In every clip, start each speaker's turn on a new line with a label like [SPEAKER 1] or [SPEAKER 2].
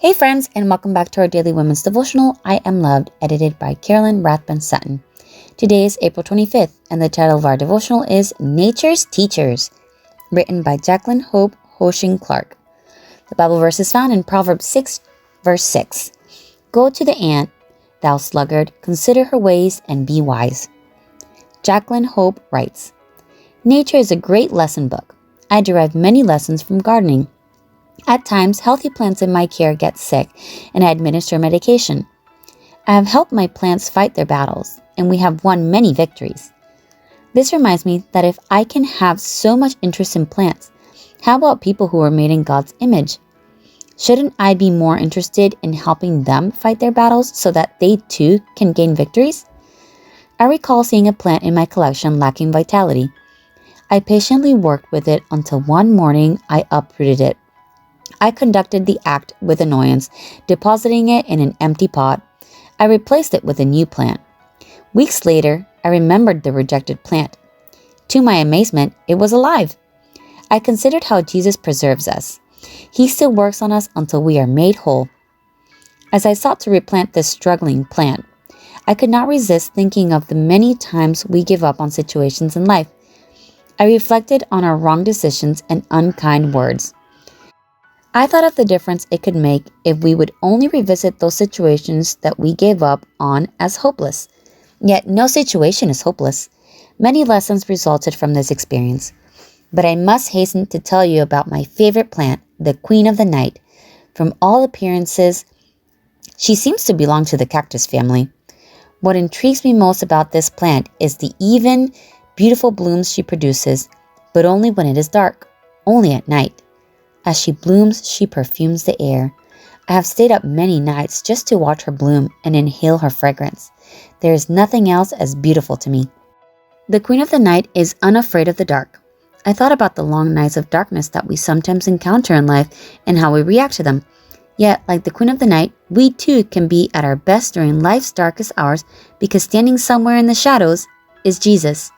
[SPEAKER 1] Hey friends, and welcome back to our daily women's devotional, I Am Loved, edited by Carolyn Rathbun Sutton. Today is April 25th, and the title of our devotional is Nature's Teachers, written by Jacqueline Hope Hoshing Clark. The Bible verse is found in Proverbs 6, verse 6. Go to the ant, thou sluggard, consider her ways and be wise. Jacqueline Hope writes, Nature is a great lesson book. I derive many lessons from gardening. At times, healthy plants in my care get sick, and I administer medication. I have helped my plants fight their battles, and we have won many victories. This reminds me that if I can have so much interest in plants, how about people who are made in God's image? Shouldn't I be more interested in helping them fight their battles so that they too can gain victories? I recall seeing a plant in my collection lacking vitality. I patiently worked with it until one morning I uprooted it. I conducted the act with annoyance, depositing it in an empty pot. I replaced it with a new plant. Weeks later, I remembered the rejected plant. To my amazement, it was alive. I considered how Jesus preserves us. He still works on us until we are made whole. As I sought to replant this struggling plant, I could not resist thinking of the many times we give up on situations in life. I reflected on our wrong decisions and unkind words. I thought of the difference it could make if we would only revisit those situations that we gave up on as hopeless. Yet no situation is hopeless. Many lessons resulted from this experience. But I must hasten to tell you about my favorite plant, the queen of the night. From all appearances, she seems to belong to the cactus family. What intrigues me most about this plant is the even, beautiful blooms she produces, but only when it is dark, only at night. As she blooms, she perfumes the air. I have stayed up many nights just to watch her bloom and inhale her fragrance. There is nothing else as beautiful to me. The queen of the night is unafraid of the dark. I thought about the long nights of darkness that we sometimes encounter in life and how we react to them. Yet, like the queen of the night, we too can be at our best during life's darkest hours because standing somewhere in the shadows is Jesus.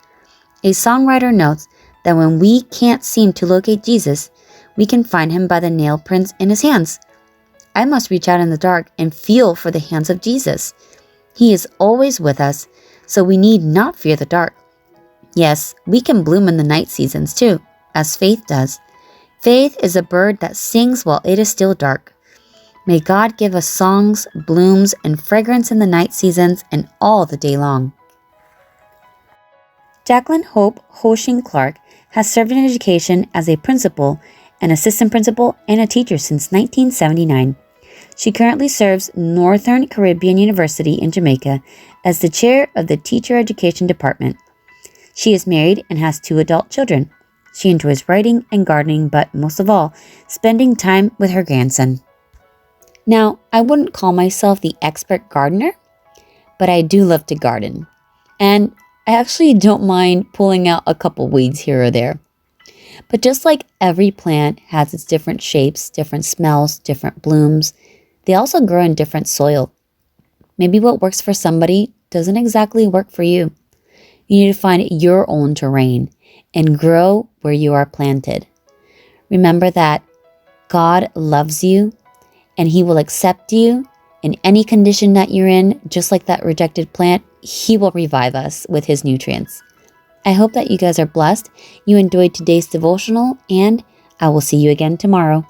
[SPEAKER 1] A songwriter notes that when we can't seem to locate Jesus, we can find him by the nail prints in his hands. I must reach out in the dark and feel for the hands of Jesus. He is always with us, so we need not fear the dark. Yes, we can bloom in the night seasons too, as faith does. Faith is a bird that sings while it is still dark. May God give us songs, blooms, and fragrance in the night seasons and all the day long. Jacqueline Hope Hoshing Clark has served in education as a principal, an assistant principal, and a teacher since 1979. She currently serves Northern Caribbean University in Jamaica as the chair of the Teacher Education Department. She is married and has 2 adult children. She enjoys writing and gardening, but most of all, spending time with her grandson. Now, I wouldn't call myself the expert gardener, but I do love to garden. And I actually don't mind pulling out a couple weeds here or there. But just like every plant has its different shapes, different smells, different blooms, they also grow in different soil. Maybe what works for somebody doesn't exactly work for you. You need to find your own terrain and grow where you are planted. Remember that God loves you and He will accept you in any condition that you're in, just like that rejected plant. He will revive us with His nutrients. I hope that you guys are blessed, you enjoyed today's devotional, and I will see you again tomorrow.